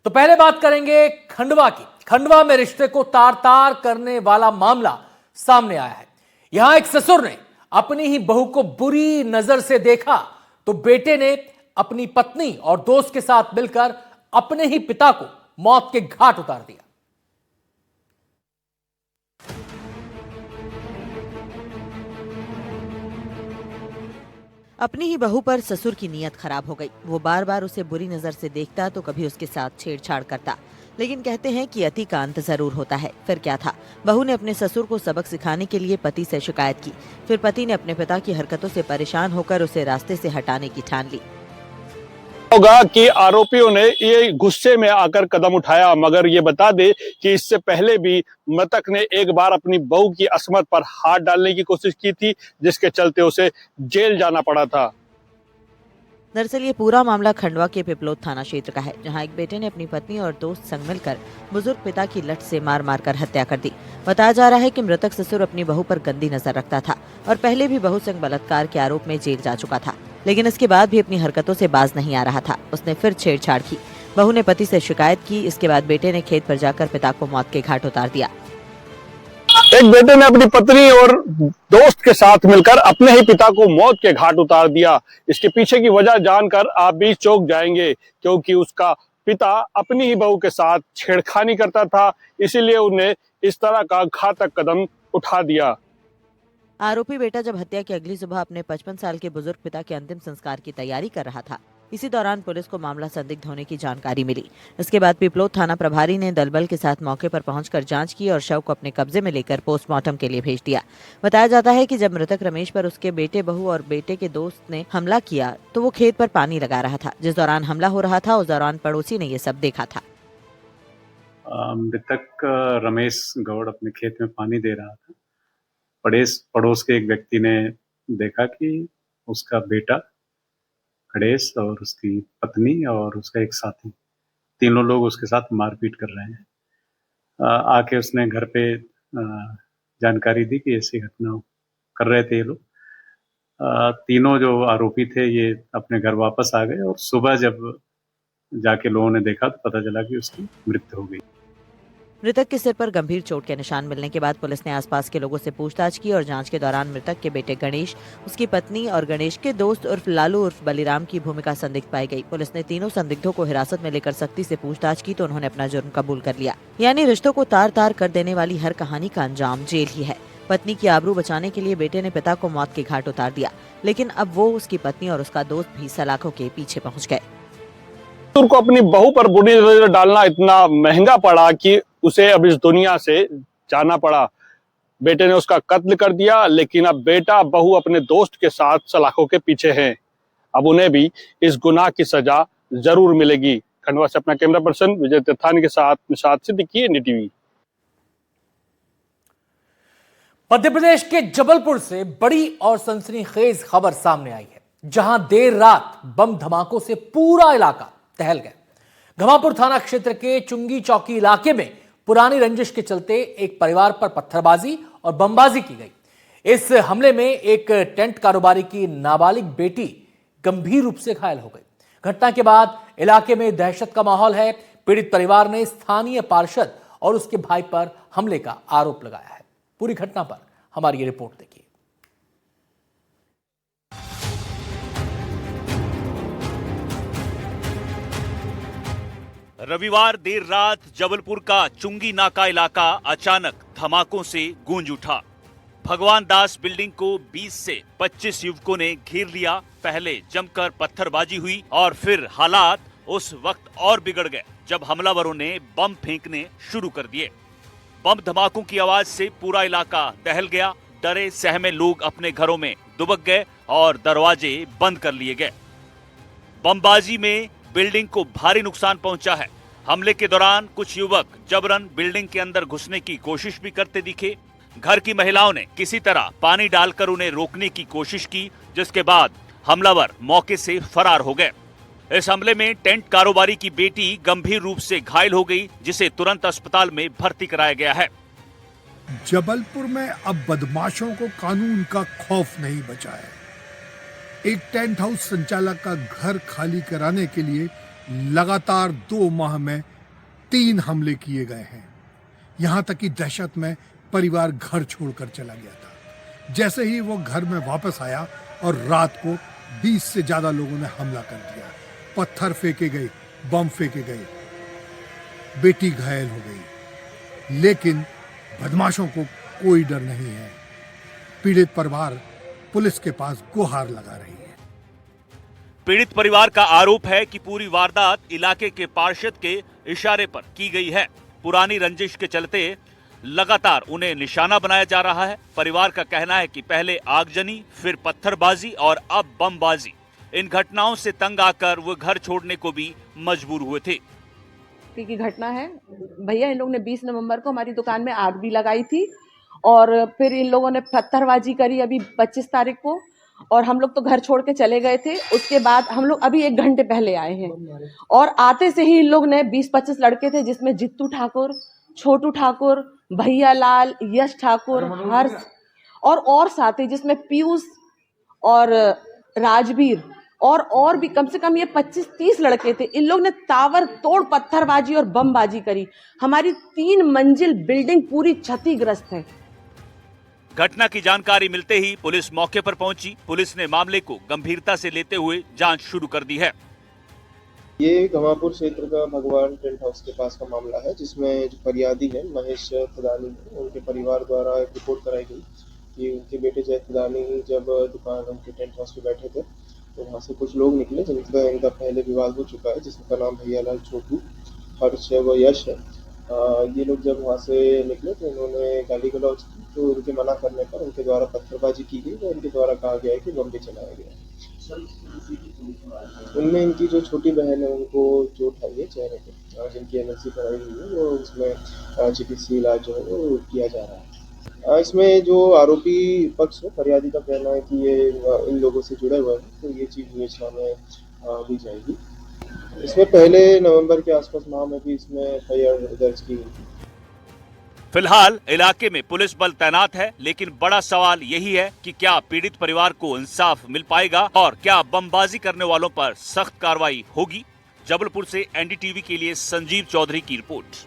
तो पहले बात करेंगे खंडवा की। खंडवा में रिश्ते को तार तार करने वाला मामला सामने आया है। यहां एक ससुर ने अपनी ही बहू को बुरी नजर से देखा तो बेटे ने अपनी पत्नी और दोस्त के साथ मिलकर अपने ही पिता को मौत के घाट उतार दिया। अपनी ही बहू पर ससुर की नीयत खराब हो गई। वो बार बार उसे बुरी नजर से देखता तो कभी उसके साथ छेड़छाड़ करता, लेकिन कहते हैं कि अति का अंत जरूर होता है। फिर क्या था, बहू ने अपने ससुर को सबक सिखाने के लिए पति से शिकायत की। फिर पति ने अपने पिता की हरकतों से परेशान होकर उसे रास्ते से हटाने की ठान ली। होगा कि आरोपियों ने ये गुस्से में आकर कदम उठाया, मगर ये बता दे कि इससे पहले भी मृतक ने एक बार अपनी बहू की अस्मत पर हाथ डालने की कोशिश की थी, जिसके चलते उसे जेल जाना पड़ा था। दरअसल ये पूरा मामला खंडवा के पिपलोद थाना क्षेत्र का है, जहां एक बेटे ने अपनी पत्नी और दोस्त संग मिलकर बुजुर्ग पिता की लठ से मार मार कर हत्या कर दी। बताया जा रहा है कि मृतक ससुर अपनी बहू पर गंदी नजर रखता था और पहले भी बहू संग बलात्कार के आरोप में जेल जा चुका था, लेकिन इसके बाद भी अपनी हरकतों से बाज नहीं आ रहा था। उसने फिर छेड़छाड़ की। बहू ने पति से शिकायत की। इसके बाद बेटे ने खेत पर जाकर पिता को मौत के घाट उतार दिया। एक बेटे ने अपनी पत्नी और दोस्त के साथ मिलकर अपने ही पिता को मौत के घाट उतार दिया। इसके पीछे की वजह जानकर आप भी चौंक जाएंगे, क्योंकि उसका पिता अपनी ही बहू के साथ छेड़खानी करता था, इसीलिए उन्हें इस तरह का घातक कदम उठा दिया। आरोपी बेटा जब हत्या की अगली सुबह अपने 55 साल के बुजुर्ग पिता के अंतिम संस्कार की तैयारी कर रहा था। इसी दौरान पुलिस को मामला संदिग्ध होने की जानकारी मिली। इसके बाद पिपलोद थाना प्रभारी ने दलबल के साथ मौके पर पहुंचकर जांच की और शव को अपने कब्जे में लेकर पोस्टमार्टम के लिए भेज दिया। बताया जाता है कि जब मृतक रमेश पर उसके बेटे, बहू और बेटे के दोस्त ने हमला किया तो वो खेत पर पानी लगा रहा था। जिस दौरान हमला हो रहा था उस दौरान पड़ोसी ने ये सब देखा था। मृतक रमेश गौड़ अपने खेत में पानी दे रहा था। पड़ोस के एक व्यक्ति ने देखा कि उसका बेटा गणेश और उसकी पत्नी और उसका एक साथी, तीनों लोग उसके साथ मारपीट कर रहे हैं। आके उसने घर पे जानकारी दी कि ऐसी घटना कर रहे थे ये लोग। तीनों जो आरोपी थे ये अपने घर वापस आ गए और सुबह जब जाके लोगों ने देखा तो पता चला कि उसकी मृत्यु हो गई। मृतक के सिर पर गंभीर चोट के निशान मिलने के बाद पुलिस ने आसपास के लोगों से पूछताछ की और जांच के दौरान मृतक के बेटे गणेश, उसकी पत्नी और गणेश के दोस्त उर्फ लालू उर्फ बलिराम की भूमिका संदिग्ध पाई गई। पुलिस ने तीनों संदिग्धों को हिरासत में लेकर सख्ती से पूछताछ की तो उन्होंने अपना जुर्म कबूल कर लिया। यानी रिश्तों को तार तार कर देने वाली हर कहानी का अंजाम जेल ही है। पत्नी की आबरू बचाने के लिए बेटे ने पिता को मौत के घाट उतार दिया, लेकिन अब वो, उसकी पत्नी और उसका दोस्त भी सलाखों के पीछे पहुँच गए। को अपनी बहू पर बुरी नजर डालना इतना महंगा पड़ा कि उसे अब इस दुनिया से जाना पड़ा। बेटे ने उसका कत्ल कर दिया, लेकिन अब बेटा बहू अपने दोस्त के साथ सलाखों के पीछे हैं। अब उन्हें भी इस गुनाह की सजा जरूर मिलेगी। खंडवा से अपना कैमरा पर्सन विजय तीर्थानी के साथ निशात सिद्दीकी, एनडीटीवी। मध्य प्रदेश के जबलपुर से बड़ी और सनसनीखेज खबर सामने आई है, जहां देर रात बम धमाकों से पूरा इलाका टहल गया। घमापुर थाना क्षेत्र के चुंगी चौकी इलाके में पुरानी रंजिश के चलते एक परिवार पर पत्थरबाजी और बमबाजी की गई। इस हमले में एक टेंट कारोबारी की नाबालिग बेटी गंभीर रूप से घायल हो गई। घटना के बाद इलाके में दहशत का माहौल है। पीड़ित परिवार ने स्थानीय पार्षद और उसके भाई पर हमले का आरोप लगाया है। पूरी घटना पर हमारी ये रिपोर्ट देखिए। रविवार देर रात जबलपुर का चुंगी नाका इलाका अचानक धमाकों से गूंज उठा। भगवान दास बिल्डिंग को 20 से 25 युवकों ने घेर लिया। पहले जमकर पत्थरबाजी हुई और फिर हालात उस वक्त और बिगड़ गए जब हमलावरों ने बम फेंकने शुरू कर दिए। बम धमाकों की आवाज से पूरा इलाका दहल गया। डरे सहमे लोग अपने घरों में दुबक गए और दरवाजे बंद कर लिए गए। बमबाजी में बिल्डिंग को भारी नुकसान पहुंचा है। हमले के दौरान कुछ युवक जबरन बिल्डिंग के अंदर घुसने की कोशिश भी करते दिखे। घर की महिलाओं ने किसी तरह पानी डालकर उन्हें रोकने की कोशिश की, जिसके बाद हमलावर मौके से फरार हो गए। इस हमले में टेंट कारोबारी की बेटी गंभीर रूप से घायल हो गई, जिसे तुरंत अस्पताल में भर्ती कराया गया है। जबलपुर में अब बदमाशों को कानून का खौफ नहीं बचा है। एक टेंट हाउस संचालक का घर खाली कराने के लिए लगातार 2 माह में 3 हमले किए गए हैं। यहां तक कि दहशत में परिवार घर छोड़कर चला गया था। जैसे ही वो घर में वापस आया और रात को 20 से ज्यादा लोगों ने हमला कर दिया। पत्थर फेंके गए, बम फेंके गए, बेटी घायल हो गई। लेकिन बदमाशों को कोई डर नहीं है। पीड़ित परिवार पुलिस के पास गुहार लगा रही है। पीड़ित परिवार का आरोप है कि पूरी वारदात इलाके के पार्षद के इशारे पर की गई है। पुरानी रंजिश के चलते लगातार उन्हें निशाना बनाया जा रहा है। परिवार का कहना है कि पहले आगजनी, फिर पत्थरबाजी और अब बमबाजी। इन घटनाओं से तंग आकर वो घर छोड़ने को भी मजबूर हुए थे। की घटना है भैया, इन लोगों ने 20 नवंबर को हमारी दुकान में आग भी लगाई थी और फिर इन लोगों ने पत्थरबाजी करी अभी 25 तारीख को, और हम लोग तो घर छोड़ के चले गए थे। उसके बाद हम लोग अभी 1 घंटे पहले आए हैं और आते से ही इन लोग ने 20-25 लड़के थे, जिसमें जित्तू ठाकुर, छोटू ठाकुर, भैया लाल, यश ठाकुर, हर्ष और साथी जिसमें पीयूष और राजवीर और भी कम से कम ये 25-30 लड़के थे। इन लोग ने ताबड़तोड़ पत्थरबाजी और बमबाजी करी। हमारी 3 मंजिल बिल्डिंग पूरी क्षतिग्रस्त है। घटना की जानकारी मिलते ही पुलिस मौके पर पहुंची। पुलिस ने मामले को गंभीरता से लेते हुए जांच शुरू कर दी है। ये घमापुर क्षेत्र का भगवान टेंट हाउस के पास का मामला है, जिसमें जो फरियादी है महेश थदानी, उनके परिवार द्वारा एक रिपोर्ट कराई गई कि उनके बेटे जय थदानी जब दुकान उनके टेंट हाउस पे बैठे थे तो वहाँ से कुछ लोग निकले जिनका इनका पहले विवाद हो चुका है, जिसका नाम भैया लाल, छोटू, हर्ष व यश है। ये लोग जब वहाँ से निकले तो उन्होंने गाली गलौज की, तो उनके मना करने पर उनके द्वारा पत्थरबाजी की गई और उनके द्वारा कहा गया है कि बम भी चलाया गया। उनमें इनकी जो छोटी बहन है उनको चोट आई है चेहरे पे, जिनकी एमएससी कराई हुई है, वो उसमें चिकित्सीय इलाज जो है वो किया जा रहा है। इसमें जो आरोपी पक्ष है, फरियादी का कहना है कि ये इन लोगों से जुड़े हुए हैं, तो ये चीज़ विवेचना में ली जाएगी। इसमें पहले नवंबर के आसपास माह में भी इसमें एफआईआर दर्ज की गई थी। फिलहाल इलाके में पुलिस बल तैनात है, लेकिन बड़ा सवाल यही है कि क्या पीड़ित परिवार को इंसाफ मिल पाएगा और क्या बमबाजी करने वालों पर सख्त कार्रवाई होगी। जबलपुर से एनडीटीवी के लिए संजीव चौधरी की रिपोर्ट।